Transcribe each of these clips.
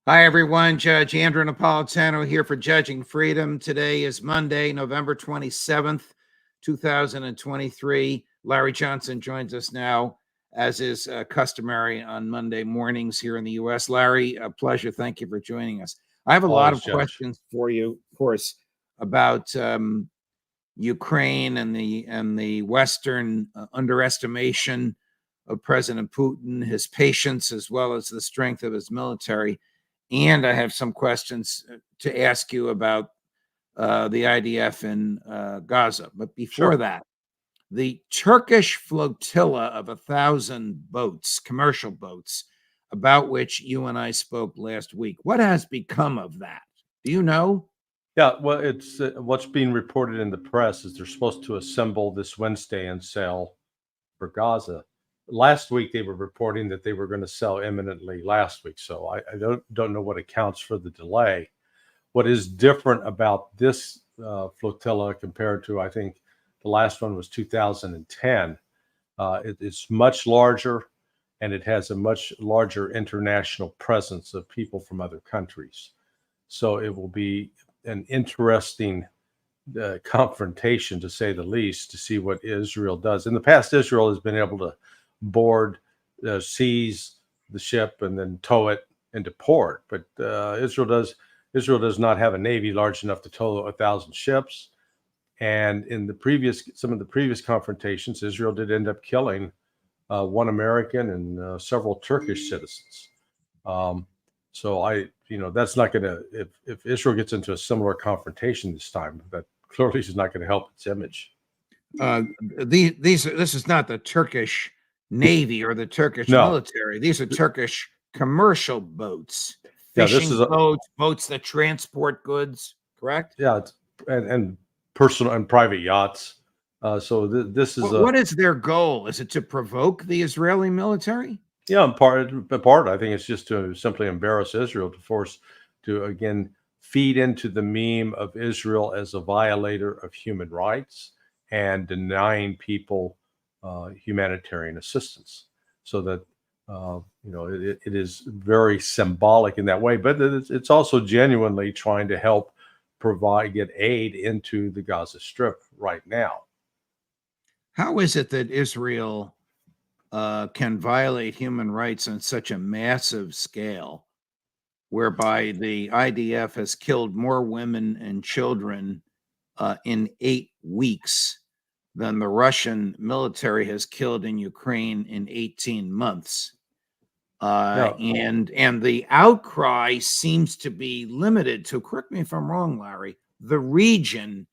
Hi, everyone. Judge Andrew Napolitano here for Judging Freedom. Today is Monday, November 27th, 2023. Larry Johnson joins us now, as is customary on Monday mornings here in the U.S. Larry, a pleasure. Thank you for joining us. I have a lot of questions for you, of course, about Ukraine and the Western underestimation of President Putin, his patience, as well as the strength of his military. And I have some questions to ask you about the IDF in Gaza. But before that, the Turkish flotilla of 1,000 boats, commercial boats, about which you and I spoke last week, what has become of that? Do you know? Yeah, well, it's what's being reported in the press is they're supposed to assemble this Wednesday and sail for Gaza. Last week they were reporting that they were going to sell imminently last week, so I don't know what accounts for the delay. What is different about this flotilla compared to, I think, the last one was 2010? It's much larger, and it has a much larger international presence of people from other countries. So it will be an interesting confrontation, to say the least, to see what Israel does. In the past, Israel has been able to board, seize the ship, and then tow it into port. But Israel does not have a navy large enough to tow 1,000 ships. And in some of the previous confrontations, Israel did end up killing one American and several Turkish citizens. So that's not going to, if Israel gets into a similar confrontation this time, that clearly is not going to help its image. This is not the Turkish Navy or the Turkish military. These are Turkish commercial boats, fishing boats that transport goods, correct? Yeah, and personal and private yachts. So this is what is their goal? Is it to provoke the Israeli military? Yeah, in part, I think it's just to simply embarrass Israel, to again feed into the meme of Israel as a violator of human rights and denying people humanitarian assistance. So that it is very symbolic in that way, but it's also genuinely trying to help get aid into the Gaza Strip right now. How is it that Israel can violate human rights on such a massive scale, whereby the IDF has killed more women and children in 8 weeks than the Russian military has killed in Ukraine in 18 months? And the outcry seems to be limited to, correct me if I'm wrong, Larry, the region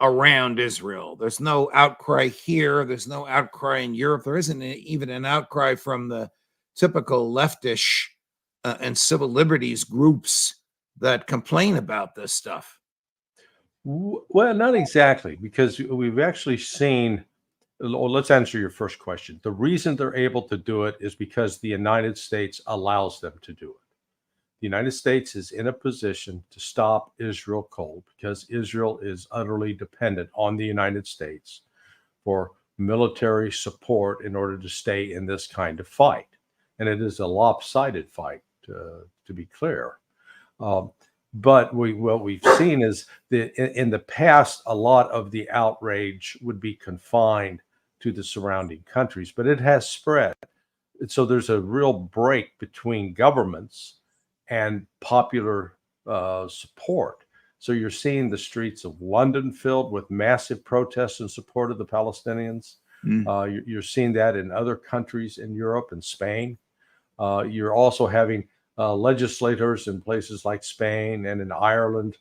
around Israel. There's no outcry here. There's no outcry in Europe. There isn't even an outcry from the typical leftish and civil liberties groups that complain about this stuff. Well, not exactly, because we've actually seen. Let's answer your first question. The reason they're able to do it is because the United States allows them to do it. The United States is in a position to stop Israel cold because Israel is utterly dependent on the United States for military support in order to stay in this kind of fight. And it is a lopsided fight, to be clear. But what we've seen is that in the past, a lot of the outrage would be confined to the surrounding countries, but it has spread. So there's a real break between governments and popular support. So you're seeing the streets of London filled with massive protests in support of the Palestinians. You're seeing that in other countries in Europe and Spain. You're also having legislators in places like Spain and in Ireland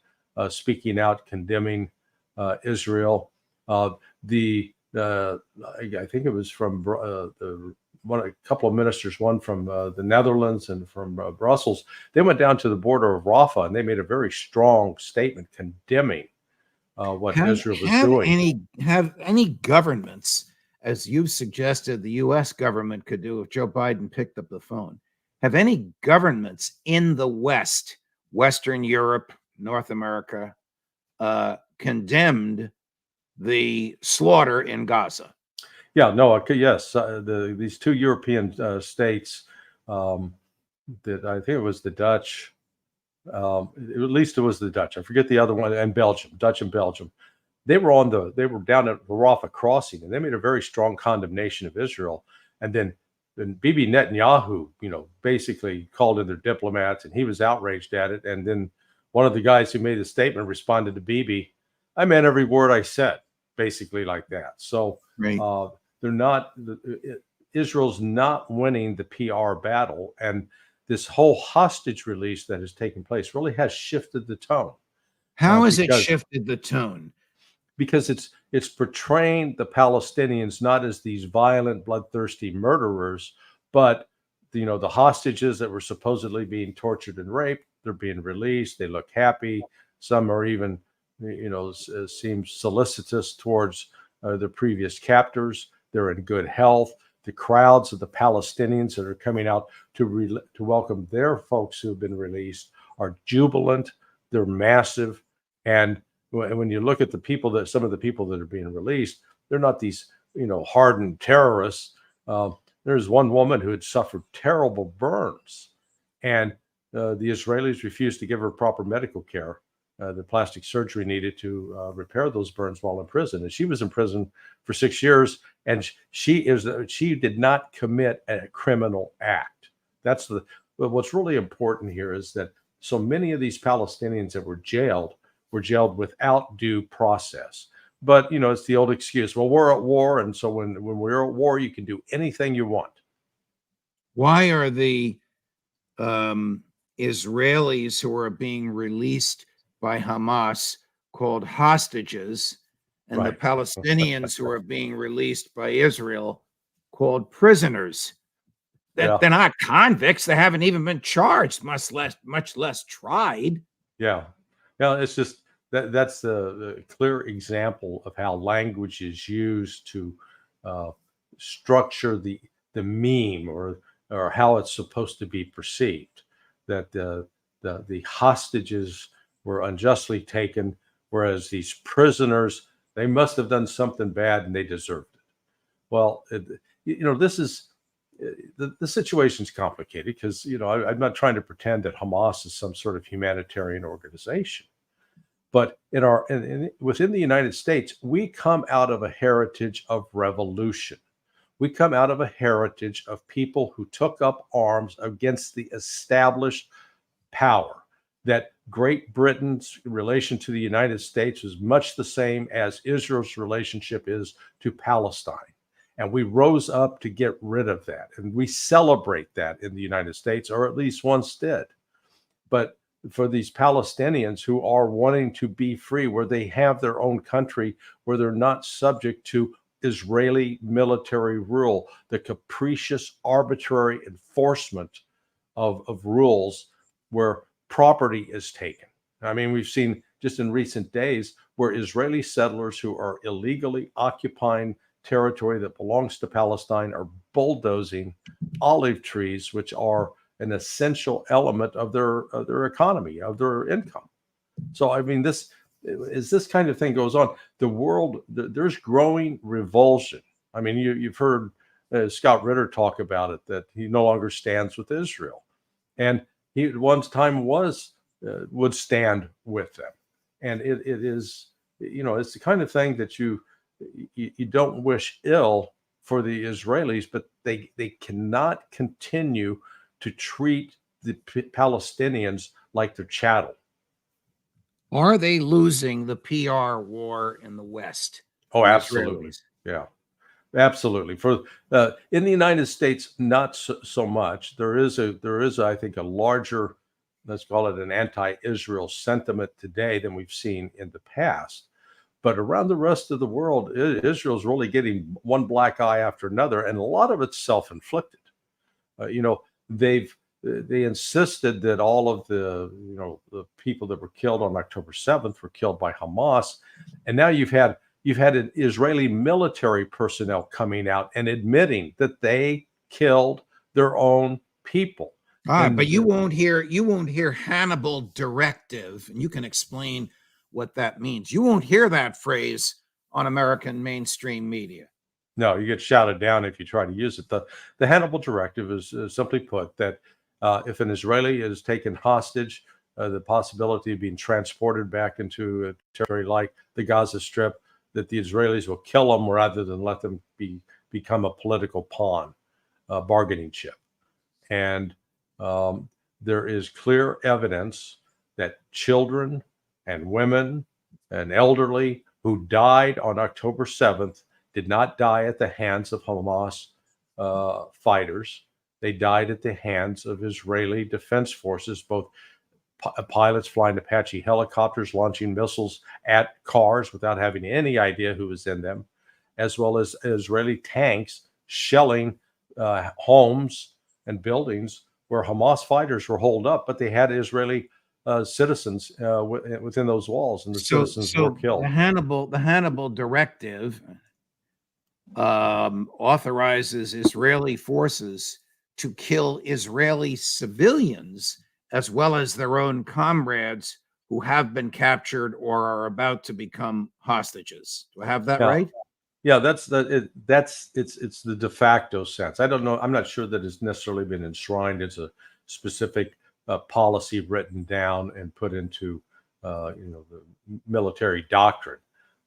speaking out, condemning Israel. I think it was from a couple of ministers, one from the Netherlands and from Brussels. They went down to the border of Rafah and they made a very strong statement condemning what Israel was doing. Have any governments, as you've suggested the U.S. government could do if Joe Biden picked up the phone, have any governments in the West, Western Europe, North America, condemned the slaughter in Gaza? Yeah, no, yes. These two European states, that I think it was the Dutch. At least it was the Dutch. I forget the other one, and Belgium, Dutch and Belgium. They were down at the Rafah crossing, and they made a very strong condemnation of Israel. And then Bibi Netanyahu, basically called in their diplomats, and he was outraged at it. And then one of the guys who made the statement responded to Bibi, "I meant every word I said," basically like that. So Right. they're not. Israel's not winning the PR battle, and this whole hostage release that has taken place really has shifted the tone. How has it Because shifted the tone? it's portraying the Palestinians not as these violent, bloodthirsty murderers, but the hostages that were supposedly being tortured and raped, they're being released. They look happy. Some are even, seem solicitous towards their previous captors. They're in good health. The crowds of the Palestinians that are coming out to welcome their folks who have been released are jubilant. They're massive, and when you look at some of the people that are being released, they're not these hardened terrorists. There's one woman who had suffered terrible burns, and the Israelis refused to give her proper medical care, the plastic surgery needed to repair those burns while in prison. And she was in prison for 6 years, and she did not commit a criminal act. But what's really important here is that so many of these Palestinians that were jailed without due process. But it's the old excuse. Well, we're at war, and so when we're at war, you can do anything you want. Why are the Israelis who are being released by Hamas called hostages, and the Right. Palestinians who are being released by Israel called prisoners? Yeah. They're not convicts. They haven't even been charged, much less tried. Yeah. It's just that's the clear example of how language is used to structure the meme or how it's supposed to be perceived. That the hostages were unjustly taken, whereas these prisoners, they must have done something bad and they deserved it. Well, this is the situation's complicated because I'm not trying to pretend that Hamas is some sort of humanitarian organization, but within the United States, we come out of a heritage of revolution. We come out of a heritage of people who took up arms against the established power. That Great Britain's relation to the United States is much the same as Israel's relationship is to Palestine. And we rose up to get rid of that. And we celebrate that in the United States, or at least once did. But for these Palestinians who are wanting to be free, where they have their own country, where they're not subject to Israeli military rule, the capricious, arbitrary enforcement of rules where property is taken. I mean, we've seen just in recent days where Israeli settlers who are illegally occupying territory that belongs to Palestine are bulldozing olive trees, which are an essential element of their economy, of their income. So, I mean, this kind of thing goes on, the world, there's growing revulsion. I mean, you've heard Scott Ritter talk about it, that he no longer stands with Israel. And he at one time would stand with them. And it is, it's the kind of thing that you don't wish ill for the Israelis, but they cannot continue to treat the Palestinians like they're chattel. Are they losing the PR war in the West? Oh, absolutely. Yeah, absolutely. For in the United States, not so much. There is I think a larger, let's call it an anti-Israel sentiment today than we've seen in the past. But around the rest of the world, Israel's really getting one black eye after another, and a lot of it's self-inflicted. They insisted that all of the people that were killed on October 7th were killed by Hamas, and now you've had an Israeli military personnel coming out and admitting that they killed their own people. But you won't hear Hannibal directive, and you can explain what that means. You won't hear that phrase on American mainstream media. No, you get shouted down if you try to use it. The Hannibal directive is simply put that If an Israeli is taken hostage, the possibility of being transported back into a territory like the Gaza Strip, that the Israelis will kill them rather than let them become a political pawn, bargaining chip. And there is clear evidence that children and women and elderly who died on October 7th did not die at the hands of Hamas fighters. They died at the hands of Israeli defense forces, both pilots flying Apache helicopters, launching missiles at cars without having any idea who was in them, as well as Israeli tanks shelling homes and buildings where Hamas fighters were holed up, but they had Israeli citizens within those walls, and the citizens were killed. The Hannibal directive authorizes Israeli forces to kill Israeli civilians as well as their own comrades who have been captured or are about to become hostages. Do I have that right? Yeah, it's the de facto sense. I don't know. I'm not sure that it's necessarily been enshrined as a specific policy written down and put into the military doctrine,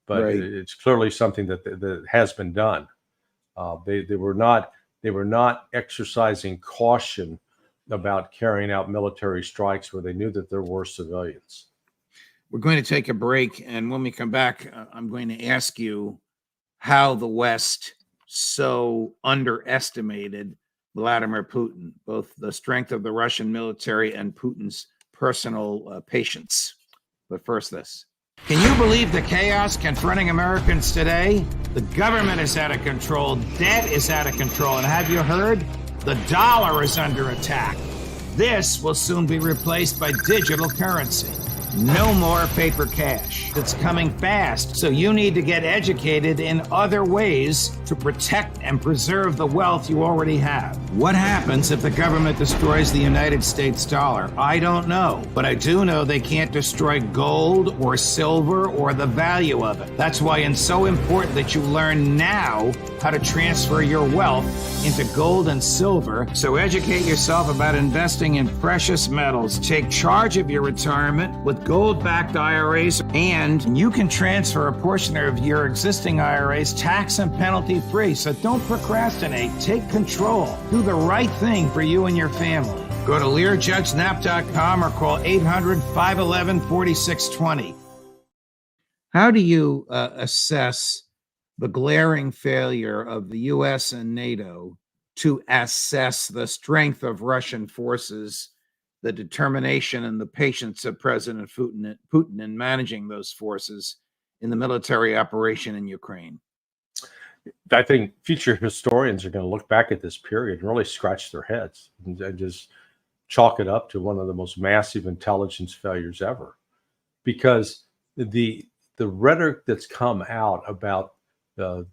but it's clearly something that has been done. They were not exercising caution about carrying out military strikes where they knew that there were civilians. We're going to take a break, and when we come back, I'm going to ask you how the West so underestimated Vladimir Putin, both the strength of the Russian military and Putin's personal patience. But first, this. Can you believe the chaos confronting Americans today? The government is out of control. Debt is out of control. And have you heard? The dollar is under attack. This will soon be replaced by digital currency. No more paper cash. It's coming fast, so you need to get educated in other ways to protect and preserve the wealth you already have. What happens if the government destroys the United States dollar? I don't know, but I do know they can't destroy gold or silver or the value of it. That's why it's so important that you learn now how to transfer your wealth into gold and silver. So educate yourself about investing in precious metals. Take charge of your retirement with gold-backed IRAs, and you can transfer a portion of your existing IRAs tax and penalty free. So don't procrastinate. Take control. Do the right thing for you and your family. Go to LearJudgeSnap.com or call 800-511-4620. How do you assess the glaring failure of the U.S. and NATO to assess the strength of Russian forces, the determination and the patience of President Putin in managing those forces in the military operation in Ukraine? I think future historians are going to look back at this period and really scratch their heads and just chalk it up to one of the most massive intelligence failures ever. Because the rhetoric that's come out about the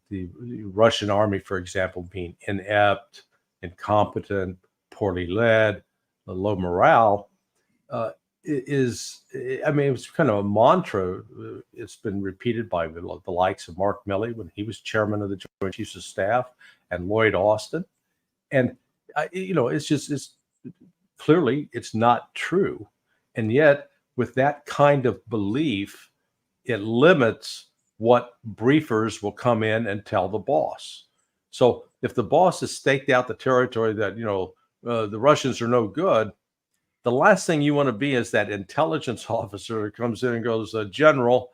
Russian army, for example, being inept, incompetent, poorly led, low morale, it's kind of a mantra. It's been repeated by the likes of Mark Milley when he was chairman of the Joint Chiefs of Staff, and Lloyd Austin. And, it's clearly it's not true. And yet, with that kind of belief, it limits what briefers will come in and tell the boss. So if the boss has staked out the territory that, the Russians are no good, the last thing you want to be is that intelligence officer that comes in and goes, General,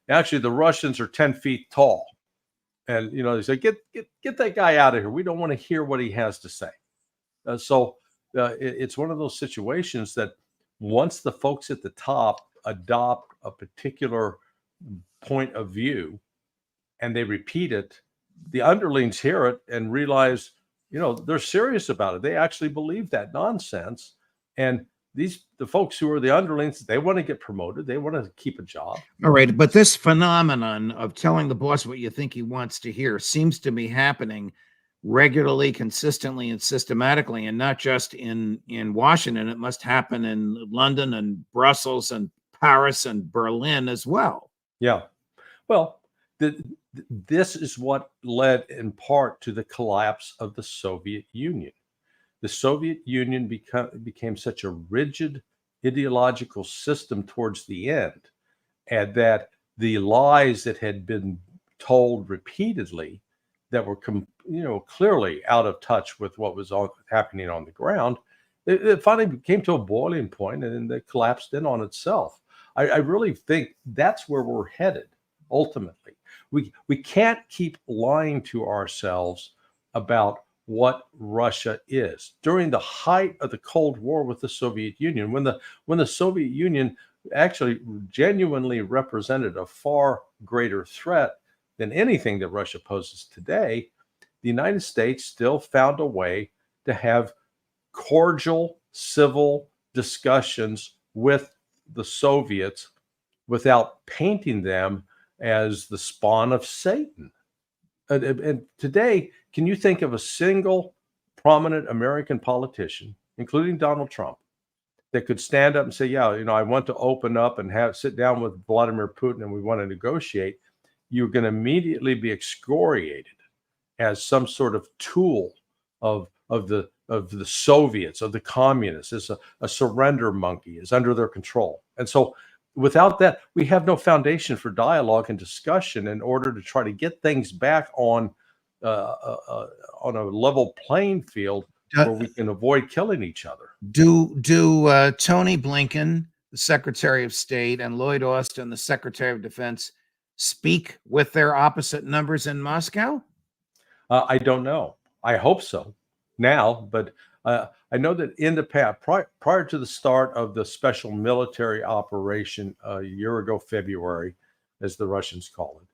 actually the Russians are 10 feet tall. And, they say, get that guy out of here. We don't want to hear what he has to say. It's one of those situations that once the folks at the top adopt a particular point of view and they repeat it, the underlings hear it and realize, they're serious about it. They actually believe that nonsense. And the folks who are the underlings, they want to get promoted. They want to keep a job. All right. But this phenomenon of telling the boss what you think he wants to hear seems to be happening regularly, consistently, and systematically, and not just in Washington. It must happen in London and Brussels and Paris and Berlin as well. Yeah. Well, this is what led in part to the collapse of the Soviet Union. the Soviet Union became such a rigid ideological system towards the end, and that the lies that had been told repeatedly that were clearly out of touch with what was happening on the ground, it finally came to a boiling point, and then it collapsed in on itself. I really think that's where we're headed ultimately. We can't keep lying to ourselves about what Russia is. During the height of the Cold War with the Soviet Union, when the Soviet Union actually genuinely represented a far greater threat than anything that Russia poses today, the United States still found a way to have cordial civil discussions with the Soviets without painting them as the spawn of Satan. And today, can you think of a single prominent American politician, including Donald Trump, that could stand up and say, yeah, I want to open up and sit down with Vladimir Putin and we want to negotiate? You're going to immediately be excoriated as some sort of tool of the Soviets, of the communists, as a surrender monkey, is under their control. And so without that, we have no foundation for dialogue and discussion in order to try to get things back on a level playing field where we can avoid killing each other. Do Tony Blinken, the Secretary of State, and Lloyd Austin, the Secretary of Defense, speak with their opposite numbers in Moscow? I don't know. I hope so now, but I know that in the past, prior to the start of the special military operation a year ago, February, as the Russians call it,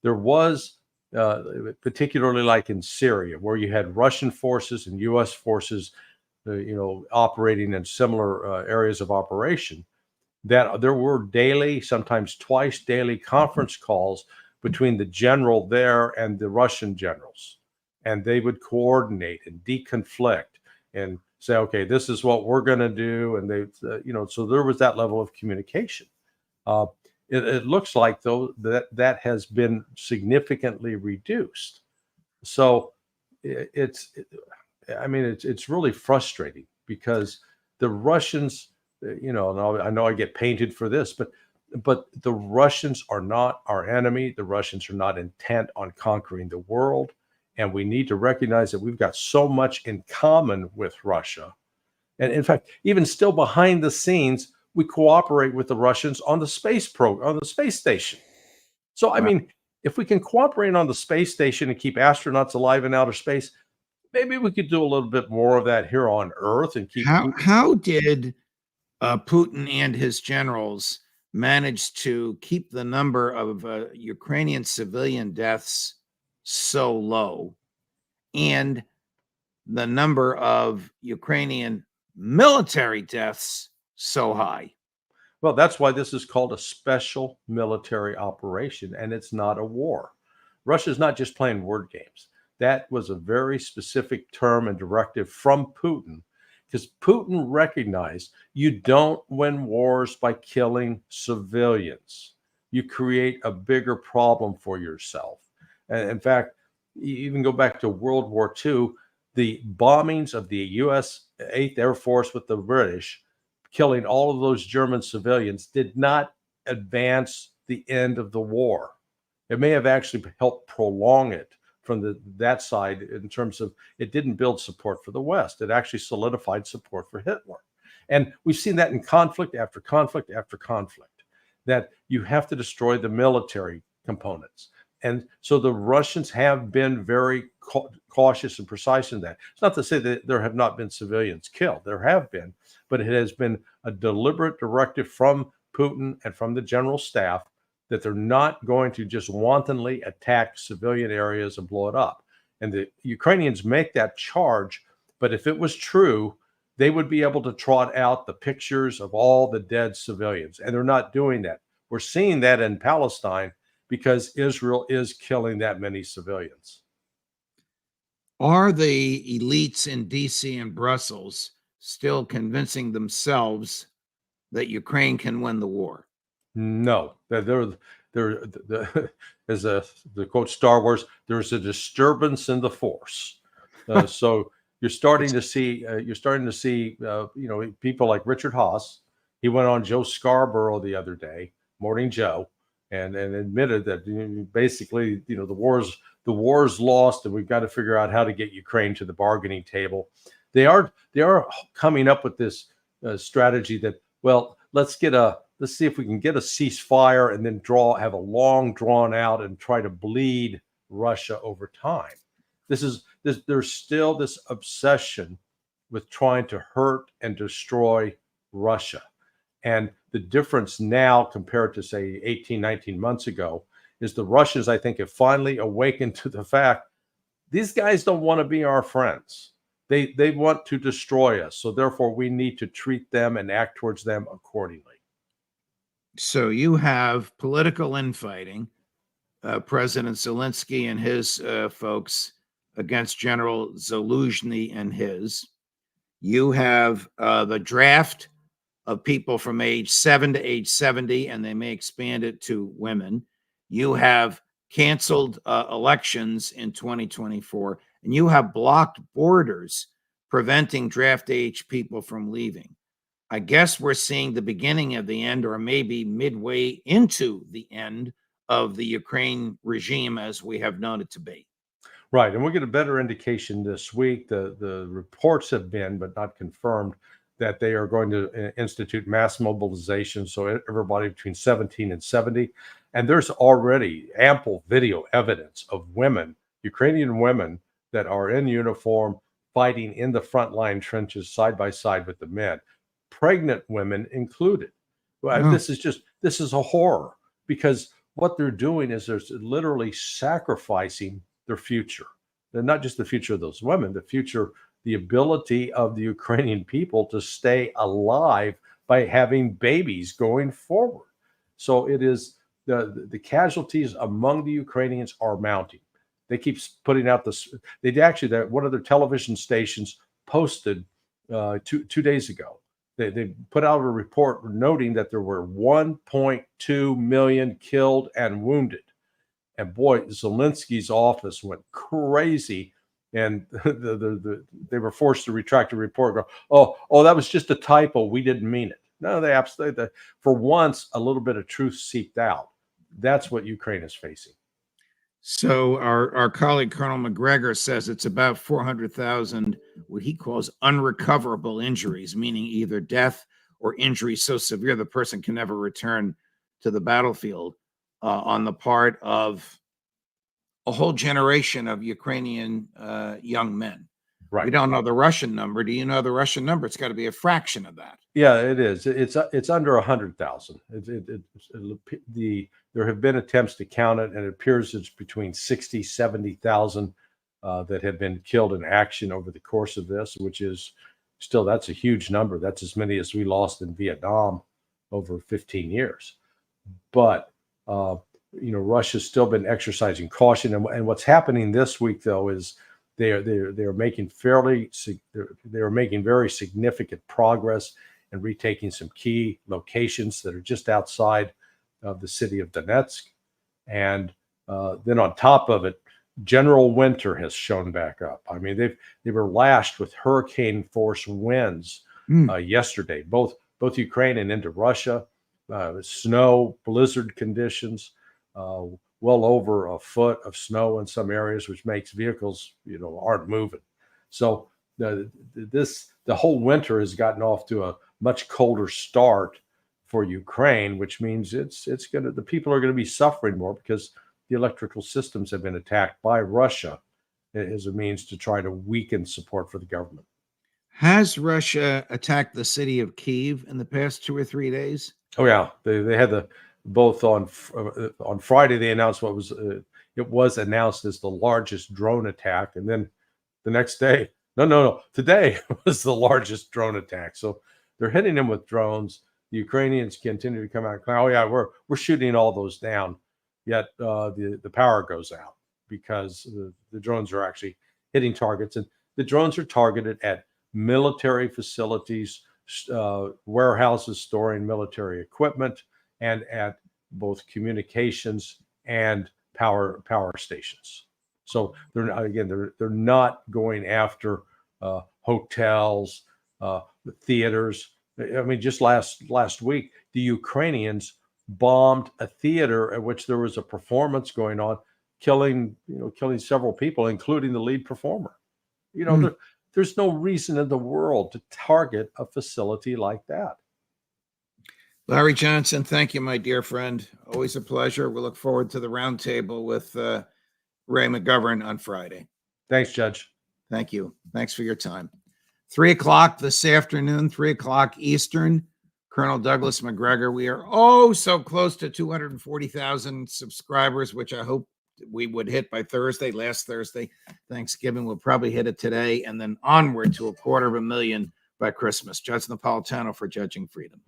there was, particularly like in Syria, where you had Russian forces and U.S. forces, operating in similar areas of operation, that there were daily, sometimes twice daily conference calls between the general there and the Russian generals. And they would coordinate and deconflict and say, okay, this is what we're going to do. And they, so there was that level of communication. It looks like, though, that has been significantly reduced. So it's really frustrating because the Russians, and I know I get painted for this, but the Russians are not our enemy. The Russians are not intent on conquering the world. And we need to recognize that we've got so much in common with Russia. And in fact, even still behind the scenes, we cooperate with the Russians on the space program, on the space station. So, I mean, if we can cooperate on the space station and keep astronauts alive in outer space, maybe we could do a little bit more of that here on Earth and keep. How did Putin and his generals manage to keep the number of Ukrainian civilian deaths so low and the number of Ukrainian military deaths so high? Well, that's why this is called a special military operation, and it's not a war. Russia's not just playing word games. That was a very specific term and directive from Putin, because Putin recognized you don't win wars by killing civilians. You create a bigger problem for yourself. And in fact, you even go back to World War II, the bombings of the U.S. 8th Air Force with the British, killing all of those German civilians, did not advance the end of the war. It may have actually helped prolong it from that side in terms of it didn't build support for the West. It actually solidified support for Hitler. And we've seen that in conflict after conflict after conflict, that you have to destroy the military components. And so the Russians have been very cautious and precise in that. It's not to say that there have not been civilians killed. There have been, but it has been a deliberate directive from Putin and from the general staff that they're not going to just wantonly attack civilian areas and blow it up. And the Ukrainians make that charge, but if it was true, they would be able to trot out the pictures of all the dead civilians. And they're not doing that. We're seeing that in Palestine because Israel is killing that many civilians. Are the elites in DC and Brussels still convincing themselves that Ukraine can win the war? No, as the quote Star Wars, there's a disturbance in the force. So you're starting to see people like Richard Haas. He went on Joe Scarborough the other day, Morning Joe, and admitted that basically the war's lost, and we've got to figure out how to get Ukraine to the bargaining table. They are coming up with this strategy that, well, let's see if we can get a ceasefire and then have a long drawn out and try to bleed Russia over time. There's still this obsession with trying to hurt and destroy Russia. And the difference now compared to, say, 18, 19 months ago is the Russians, I think, have finally awakened to the fact these guys don't want to be our friends. They want to destroy us. So therefore, we need to treat them and act towards them accordingly. So you have political infighting, President Zelensky and his folks against General Zaluzhny and his. You have the draft of people from age 7 to age 70, and they may expand it to women. You have canceled elections in 2024, and you have blocked borders preventing draft age people from leaving. I guess we're seeing the beginning of the end, or maybe midway into the end of the Ukraine regime as we have known it to be. Right, and we'll get a better indication this week. The reports have been, but not confirmed, that they are going to institute mass mobilization. So everybody between 17 and 70. And there's already ample video evidence of women, Ukrainian women, that are in uniform fighting in the frontline trenches side by side with the men, pregnant women included. Well, this is a horror, because what they're doing is they're literally sacrificing their future. They're not just the future of those women, the ability of the Ukrainian people to stay alive by having babies going forward. So it is the casualties among the Ukrainians are mounting. They keep putting out this. One of their television stations posted 2 days ago. They put out a report noting that there were 1.2 million killed and wounded. And boy, Zelensky's office went crazy. And they were forced to retract the report. Go, oh, that was just a typo. We didn't mean it. No, they absolutely. For once, a little bit of truth seeped out. That's what Ukraine is facing. So our colleague Colonel McGregor says it's about 400,000 what he calls unrecoverable injuries, meaning either death or injury so severe the person can never return to the battlefield, on the part of a whole generation of Ukrainian young men. Right. We don't know the Russian number. Do you know the Russian number? It's got to be a fraction of that. Yeah, it is. It's under 100,000. There have been attempts to count it, and it appears it's between 60, 70,000 that have been killed in action over the course of this, which is still, that's a huge number. That's as many as we lost in Vietnam over 15 years. But Russia's still been exercising caution, and what's happening this week, though, is they are making very significant progress in retaking some key locations that are just outside of the city of Donetsk, and then on top of it, general winter has shown back up. I mean, they were lashed with hurricane force winds yesterday, both Ukraine and into Russia. Snow, blizzard conditions. Well over a foot of snow in some areas, which makes vehicles, aren't moving. So the whole winter has gotten off to a much colder start for Ukraine, which means the people are going to be suffering more because the electrical systems have been attacked by Russia as a means to try to weaken support for the government. Has Russia attacked the city of Kyiv in the past 2 or 3 days? Oh yeah, they had both on Friday they announced it was announced as the largest drone attack, and then the next day, today was the largest drone attack. So they're hitting them with drones. The Ukrainians continue to come out and claim, oh yeah, we're shooting all those down, yet the power goes out because the drones are actually hitting targets, and the drones are targeted at military facilities, warehouses storing military equipment, and at both communications and power stations. So they're not going after hotels, theaters. I mean, just last week, the Ukrainians bombed a theater at which there was a performance going on, killing several people, including the lead performer. There's no reason in the world to target a facility like that. Larry Johnson, thank you, my dear friend. Always a pleasure. We look forward to the roundtable with Ray McGovern on Friday. Thanks, Judge. Thank you. Thanks for your time. 3:00 this afternoon, 3:00 Eastern. Colonel Douglas McGregor. We are so close to 240,000 subscribers, which I hope we would hit by last Thursday. Thanksgiving, we'll probably hit it today, and then onward to 250,000 by Christmas. Judge Napolitano for Judging Freedom.